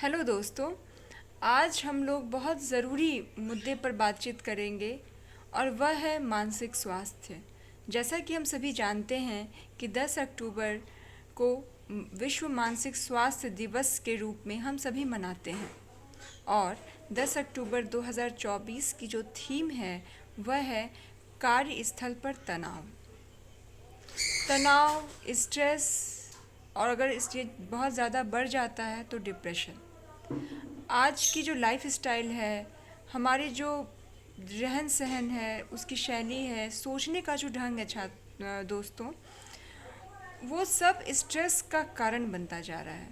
Hello दोस्तों। आज हम लोग बहुत ज़रूरी मुद्दे पर बातचीत करेंगे और वह है मानसिक स्वास्थ्य। जैसा कि हम सभी जानते हैं कि 10 अक्टूबर को विश्व मानसिक स्वास्थ्य दिवस के रूप में हम सभी मनाते हैं और 10 अक्टूबर 2024 की जो थीम है वह है कार्यस्थल पर तनाव। तनाव, स्ट्रेस और अगर ये बहुत ज़्यादा बढ़ जाता है तो डिप्रेशन। आज की जो लाइफ स्टाइल है, हमारी जो रहन सहन है, उसकी शैली है, सोचने का जो ढंग है दोस्तों, वो सब स्ट्रेस का कारण बनता जा रहा है।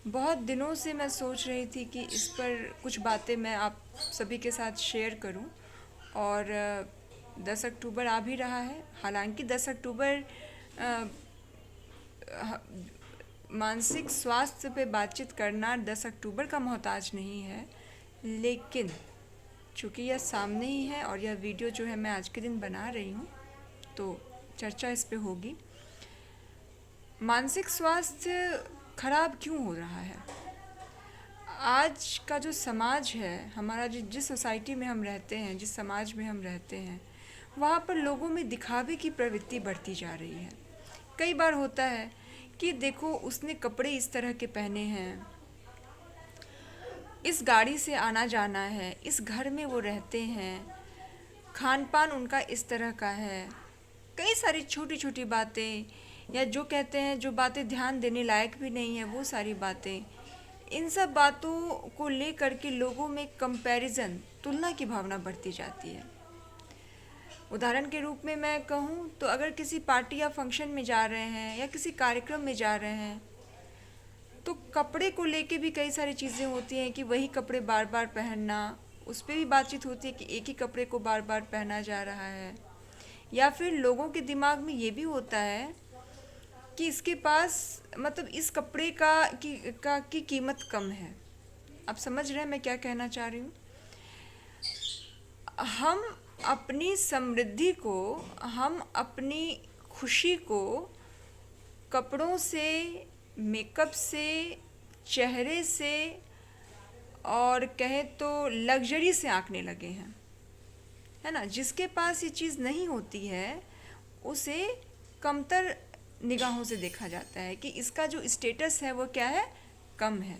बहुत दिनों से मैं सोच रही थी कि इस पर कुछ बातें मैं आप सभी के साथ शेयर करूं और 10 अक्टूबर आ भी रहा है। हालांकि 10 अक्टूबर अ, मानसिक स्वास्थ्य पे बातचीत करना 10 अक्टूबर का मोहताज नहीं है, लेकिन चूँकि यह सामने ही है और यह वीडियो जो है मैं आज के दिन बना रही हूँ, तो चर्चा इस पे होगी। मानसिक स्वास्थ्य खराब क्यों हो रहा है? आज का जो समाज है हमारा, जिस सोसाइटी में हम रहते हैं, जिस समाज में हम रहते हैं, वहाँ पर लोगों में दिखावे की प्रवृत्ति बढ़ती जा रही है। कई बार होता है कि देखो उसने कपड़े इस तरह के पहने हैं, इस गाड़ी से आना जाना है, इस घर में वो रहते हैं, खान पान उनका इस तरह का है। कई सारी छोटी छोटी बातें, या जो कहते हैं जो बातें ध्यान देने लायक भी नहीं है वो सारी बातें, इन सब बातों को लेकर के लोगों में कंपैरिजन, तुलना की भावना बढ़ती जाती है। उदाहरण के रूप में मैं कहूँ तो अगर किसी पार्टी या फंक्शन में जा रहे हैं या किसी कार्यक्रम में जा रहे हैं, तो कपड़े को लेके भी कई सारी चीज़ें होती हैं कि वही कपड़े बार बार पहनना, उस पर भी बातचीत होती है कि एक ही कपड़े को बार बार पहना जा रहा है। या फिर लोगों के दिमाग में ये भी होता है कि इसके पास, मतलब इस कपड़े की कीमत कम है। आप समझ रहे हैं मैं क्या कहना चाह रही हूँ? हम अपनी समृद्धि को, हम अपनी खुशी को कपड़ों से, मेकअप से, चेहरे से और कहें तो लग्जरी से आंकने लगे हैं, है ना। जिसके पास ये चीज़ नहीं होती है उसे कमतर निगाहों से देखा जाता है कि इसका जो स्टेटस है वो क्या है, कम है,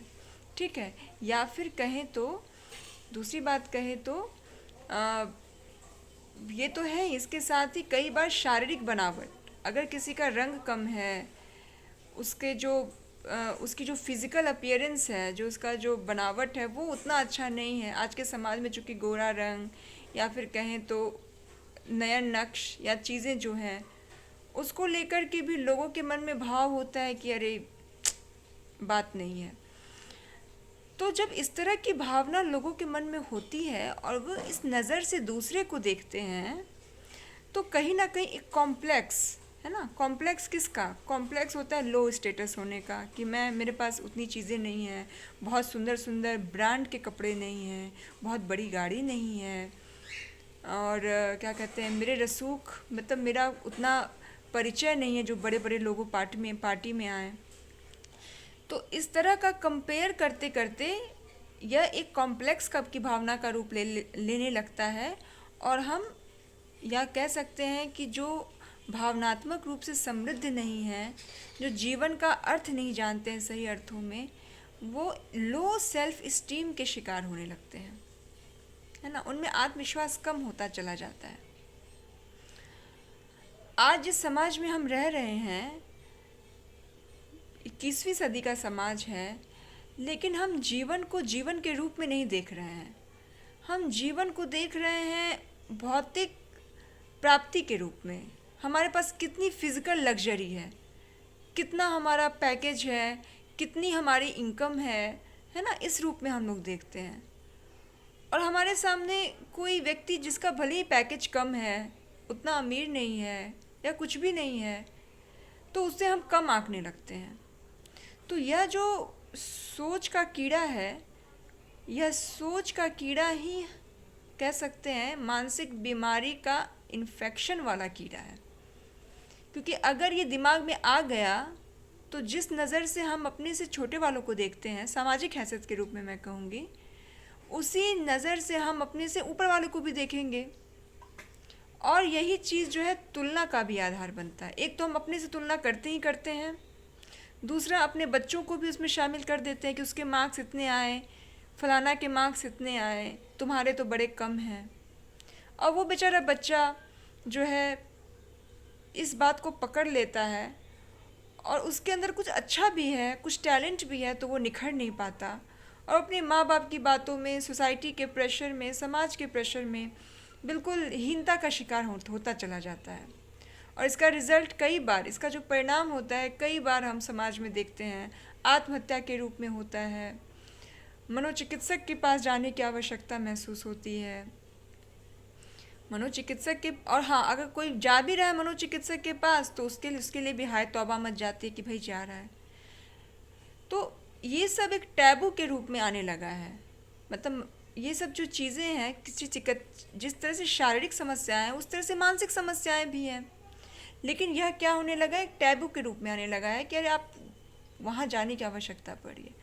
ठीक है। या फिर कहें तो, दूसरी बात कहें तो आ, ये तो है, इसके साथ ही कई बार शारीरिक बनावट, अगर किसी का रंग कम है, उसके जो उसकी जो फिज़िकल अपीयरेंस है, जो उसका जो बनावट है वो उतना अच्छा नहीं है। आज के समाज में चूँकि गोरा रंग या फिर कहें तो नया नक्श या चीज़ें जो हैं, उसको लेकर के भी लोगों के मन में भाव होता है कि अरे बात नहीं है। तो जब इस तरह की भावना लोगों के मन में होती है और वो इस नज़र से दूसरे को देखते हैं, तो कहीं ना कहीं एक कॉम्प्लेक्स है ना। कॉम्प्लेक्स किसका? कॉम्प्लेक्स होता है लो स्टेटस होने का, कि मैं, मेरे पास उतनी चीज़ें नहीं हैं, बहुत सुंदर सुंदर ब्रांड के कपड़े नहीं हैं, बहुत बड़ी गाड़ी नहीं है, और क्या कहते हैं, मेरे रसूख, मतलब मेरा उतना परिचय नहीं है जो बड़े बड़े लोगों पार्टी में आए। तो इस तरह का कंपेयर करते करते यह एक कॉम्प्लेक्स कप की भावना का रूप लेने लगता है, और हम या कह सकते हैं कि जो भावनात्मक रूप से समृद्ध नहीं है, जो जीवन का अर्थ नहीं जानते हैं सही अर्थों में, वो लो सेल्फ इस्टीम के शिकार होने लगते हैं, है ना। उनमें आत्मविश्वास कम होता चला जाता है। आज जिस समाज में हम रह रहे हैं, 21वीं सदी का समाज है, लेकिन हम जीवन को जीवन के रूप में नहीं देख रहे हैं। हम जीवन को देख रहे हैं भौतिक प्राप्ति के रूप में। हमारे पास कितनी फिजिकल लग्जरी है, कितना हमारा पैकेज है, कितनी हमारी इनकम है ना, इस रूप में हम लोग देखते हैं। और हमारे सामने कोई व्यक्ति जिसका भले ही पैकेज कम है, उतना अमीर नहीं है या कुछ भी नहीं है, तो उससे हम कम आंकने लगते हैं। तो यह जो सोच का कीड़ा है, यह सोच का कीड़ा ही कह सकते हैं मानसिक बीमारी का इन्फेक्शन वाला कीड़ा है। क्योंकि अगर ये दिमाग में आ गया तो जिस नज़र से हम अपने से छोटे वालों को देखते हैं, सामाजिक हैसियत के रूप में मैं कहूँगी, उसी नज़र से हम अपने से ऊपर वालों को भी देखेंगे। और यही चीज़ जो है तुलना का भी आधार बनता है। एक तो हम अपने से तुलना करते ही करते हैं, दूसरा अपने बच्चों को भी उसमें शामिल कर देते हैं कि उसके मार्क्स इतने आए, फलाना के मार्क्स इतने आए, तुम्हारे तो बड़े कम हैं। और वो बेचारा बच्चा जो है इस बात को पकड़ लेता है और उसके अंदर कुछ अच्छा भी है, कुछ टैलेंट भी है, तो वो निखर नहीं पाता और अपने माँ बाप की बातों में, सोसाइटी के प्रेशर में, समाज के प्रेशर में बिल्कुल हीनता का शिकार होता चला जाता है। और इसका रिज़ल्ट कई बार, इसका जो परिणाम होता है कई बार हम समाज में देखते हैं, आत्महत्या के रूप में होता है, मनोचिकित्सक के पास जाने की आवश्यकता महसूस होती है, मनोचिकित्सक के। और हाँ, अगर कोई जा भी रहा है मनोचिकित्सक के पास तो उसके लिए भी हाय तौबा मच जाती है कि भाई जा रहा है। तो ये सब एक टैबू के रूप में आने लगा है। मतलब ये सब जो चीज़ें हैं, जिस तरह से शारीरिक समस्याएं हैं उस तरह से मानसिक समस्याएं भी हैं, लेकिन यह क्या होने लगा है, एक टैबू के रूप में आने लगा है कि अरे आप वहाँ जाने की आवश्यकता पड़ी है।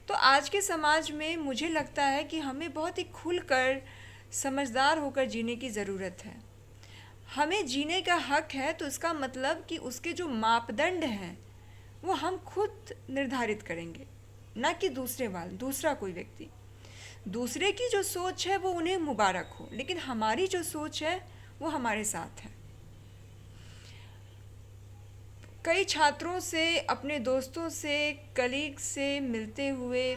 तो आज के समाज में मुझे लगता है कि हमें बहुत ही खुलकर, समझदार होकर जीने की ज़रूरत है। हमें जीने का हक है, तो इसका मतलब कि उसके जो मापदंड हैं वो हम खुद निर्धारित करेंगे, ना कि दूसरा कोई व्यक्ति। दूसरे की जो सोच है वो उन्हें मुबारक हो, लेकिन हमारी जो सोच है वो हमारे साथ है। कई छात्रों से, अपने दोस्तों से, कलीग से मिलते हुए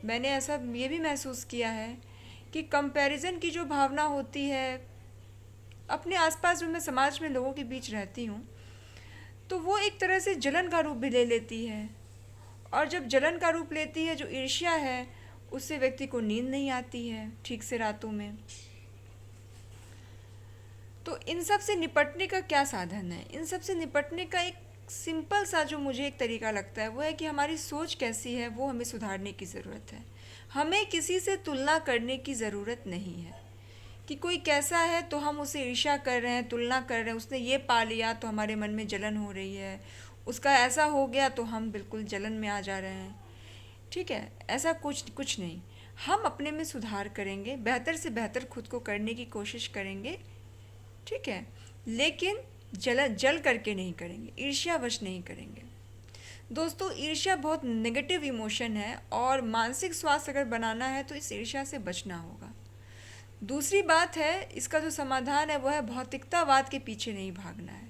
मैंने ऐसा ये भी महसूस किया है कि कंपैरिजन की जो भावना होती है, अपने आसपास जो मैं समाज में लोगों के बीच रहती हूँ, तो वो एक तरह से जलन का रूप भी ले लेती है। और जब जलन का रूप लेती है, जो ईर्ष्या है, उससे व्यक्ति को नींद नहीं आती है ठीक से रातों में। तो इन सब से निपटने का क्या साधन है? इन सब से निपटने का एक सिंपल सा जो मुझे एक तरीका लगता है वो है कि हमारी सोच कैसी है वो हमें सुधारने की ज़रूरत है। हमें किसी से तुलना करने की ज़रूरत नहीं है कि कोई कैसा है तो हम उसे ईर्ष्या कर रहे हैं, तुलना कर रहे हैं, उसने ये पा लिया तो हमारे मन में जलन हो रही है, उसका ऐसा हो गया तो हम बिल्कुल जलन में आ जा रहे हैं। ठीक है, ऐसा कुछ नहीं। हम अपने में सुधार करेंगे, बेहतर से बेहतर खुद को करने की कोशिश करेंगे, ठीक है, लेकिन जल करके नहीं करेंगे, ईर्ष्यावश नहीं करेंगे। दोस्तों, ईर्ष्या बहुत नेगेटिव इमोशन है और मानसिक स्वास्थ्य अगर बनाना है तो इस ईर्ष्या से बचना होगा। दूसरी बात है, इसका जो समाधान है वो है भौतिकतावाद के पीछे नहीं भागना है।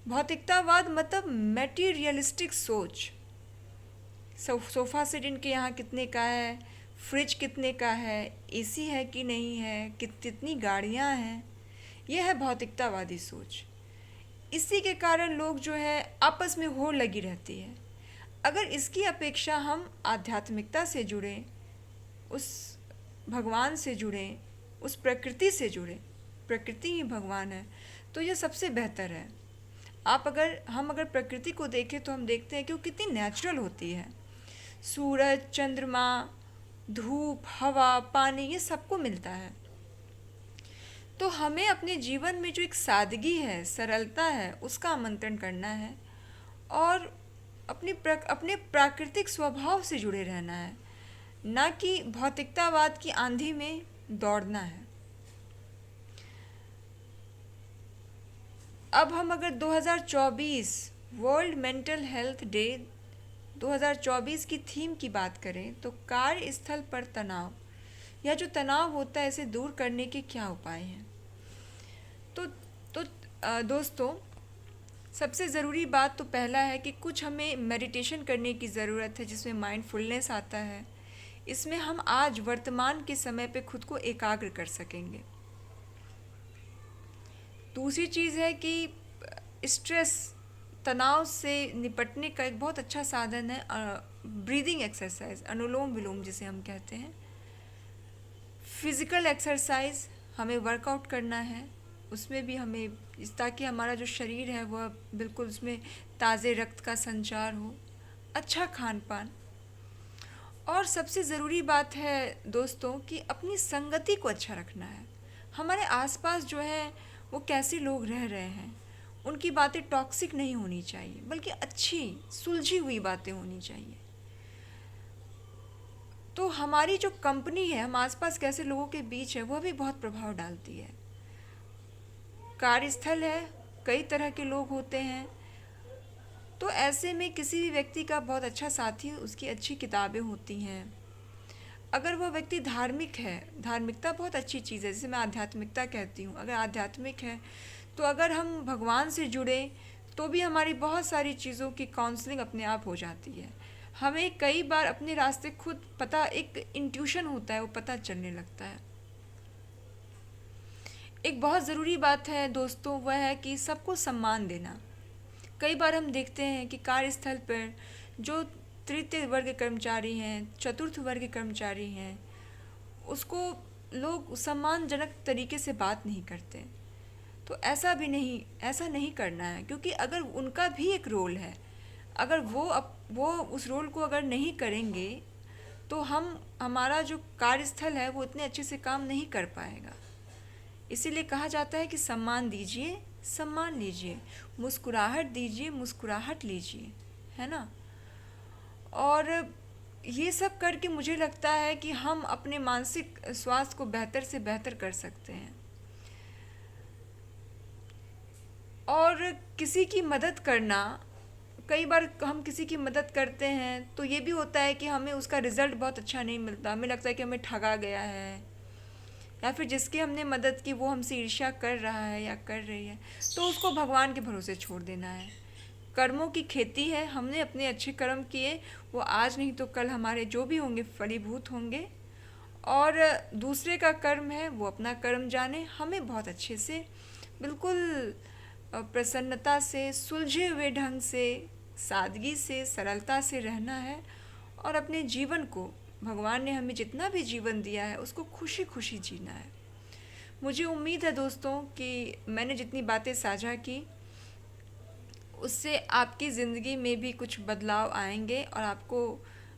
भौतिकतावाद मतलब मैटीरियलिस्टिक सोच। सोफ़ा सेट इनके यहाँ कितने का है, फ्रिज कितने का है, एसी है कि नहीं है, कितनी गाड़ियाँ हैं, यह है भौतिकतावादी सोच। इसी के कारण लोग जो है आपस में होड़ लगी रहती है। अगर इसकी अपेक्षा हम आध्यात्मिकता से जुड़ें, उस भगवान से जुड़ें, उस प्रकृति से जुड़ें, प्रकृति ही भगवान है, तो यह सबसे बेहतर है। हम अगर प्रकृति को देखें तो हम देखते हैं कि वो कितनी नेचुरल होती है। सूरज, चंद्रमा, धूप, हवा, पानी, ये सबको मिलता है। तो हमें अपने जीवन में जो एक सादगी है, सरलता है, उसका आमंत्रण करना है और अपने प्राकृतिक स्वभाव से जुड़े रहना है, ना कि भौतिकतावाद की आंधी में दौड़ना है। अब हम अगर 2024 वर्ल्ड मेंटल हेल्थ डे 2024 की थीम की बात करें तो कार्यस्थल पर तनाव या जो तनाव होता है, इसे दूर करने के क्या उपाय हैं? तो दोस्तों, सबसे ज़रूरी बात तो पहला है कि कुछ हमें मेडिटेशन करने की ज़रूरत है, जिसमें माइंडफुलनेस आता है। इसमें हम आज वर्तमान के समय पे खुद को एकाग्र कर सकेंगे। दूसरी चीज़ है कि स्ट्रेस, तनाव से निपटने का एक बहुत अच्छा साधन है ब्रीदिंग एक्सरसाइज, अनुलोम विलोम जिसे हम कहते हैं। फिज़िकल एक्सरसाइज, हमें वर्कआउट करना है, उसमें भी हमें ताकि हमारा जो शरीर है वह बिल्कुल उसमें ताज़े रक्त का संचार हो। अच्छा खान पान, और सबसे ज़रूरी बात है दोस्तों कि अपनी संगति को अच्छा रखना है। हमारे आसपास जो है वो कैसे लोग रह रहे हैं, उनकी बातें टॉक्सिक नहीं होनी चाहिए, बल्कि अच्छी सुलझी हुई बातें होनी चाहिए। तो हमारी जो कंपनी है, हम आसपास कैसे लोगों के बीच है, वह भी बहुत प्रभाव डालती है। कार्यस्थल है, कई तरह के लोग होते हैं, तो ऐसे में किसी भी व्यक्ति का बहुत अच्छा साथी उसकी अच्छी किताबें होती हैं। अगर वह व्यक्ति धार्मिक है, धार्मिकता बहुत अच्छी चीज़ है, जिसे मैं आध्यात्मिकता कहती हूँ। अगर आध्यात्मिक है तो अगर हम भगवान से जुड़े तो भी हमारी बहुत सारी चीज़ों की काउंसलिंग अपने आप हो जाती है। हमें कई बार अपने रास्ते खुद पता, एक इंट्यूशन होता है, वो पता चलने लगता है। एक बहुत ज़रूरी बात है दोस्तों, वह है कि सबको सम्मान देना। कई बार हम देखते हैं कि कार्यस्थल पर जो तृतीय वर्ग के कर्मचारी हैं, चतुर्थ वर्ग के कर्मचारी हैं, उसको लोग सम्मानजनक तरीके से बात नहीं करते। तो ऐसा नहीं करना है, क्योंकि अगर उनका भी एक रोल है, अगर वो उस रोल को अगर नहीं करेंगे तो हमारा जो कार्यस्थल है वो इतने अच्छे से काम नहीं कर पाएगा। इसीलिए कहा जाता है कि सम्मान दीजिए, सम्मान लीजिए, मुस्कुराहट दीजिए, मुस्कुराहट लीजिए, है ना। और ये सब करके मुझे लगता है कि हम अपने मानसिक स्वास्थ्य को बेहतर से बेहतर कर सकते हैं। और किसी की मदद करना, कई बार हम किसी की मदद करते हैं तो ये भी होता है कि हमें उसका रिज़ल्ट बहुत अच्छा नहीं मिलता, हमें लगता है कि हमें ठगा गया है, या फिर जिसकी हमने मदद की वो हमसे ईर्ष्या कर रहा है या कर रही है, तो उसको भगवान के भरोसे छोड़ देना है। कर्मों की खेती है, हमने अपने अच्छे कर्म किए, वो आज नहीं तो कल हमारे जो भी होंगे फलीभूत होंगे। और दूसरे का कर्म है, वो अपना कर्म जाने। हमें बहुत अच्छे से, बिल्कुल प्रसन्नता से, सुलझे हुए ढंग से, सादगी से, सरलता से रहना है और अपने जीवन को, भगवान ने हमें जितना भी जीवन दिया है उसको खुशी खुशी जीना है। मुझे उम्मीद है दोस्तों कि मैंने जितनी बातें साझा की उससे आपकी ज़िंदगी में भी कुछ बदलाव आएंगे और आपको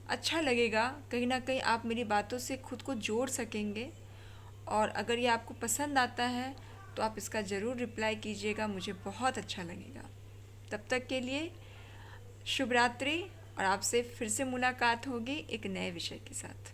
अच्छा लगेगा। कहीं ना कहीं आप मेरी बातों से खुद को जोड़ सकेंगे। और अगर ये आपको पसंद आता है तो आप इसका ज़रूर रिप्लाई कीजिएगा, मुझे बहुत अच्छा लगेगा। तब तक के लिए शुभ रात्रि, और आपसे फिर से मुलाकात होगी एक नए विषय के साथ।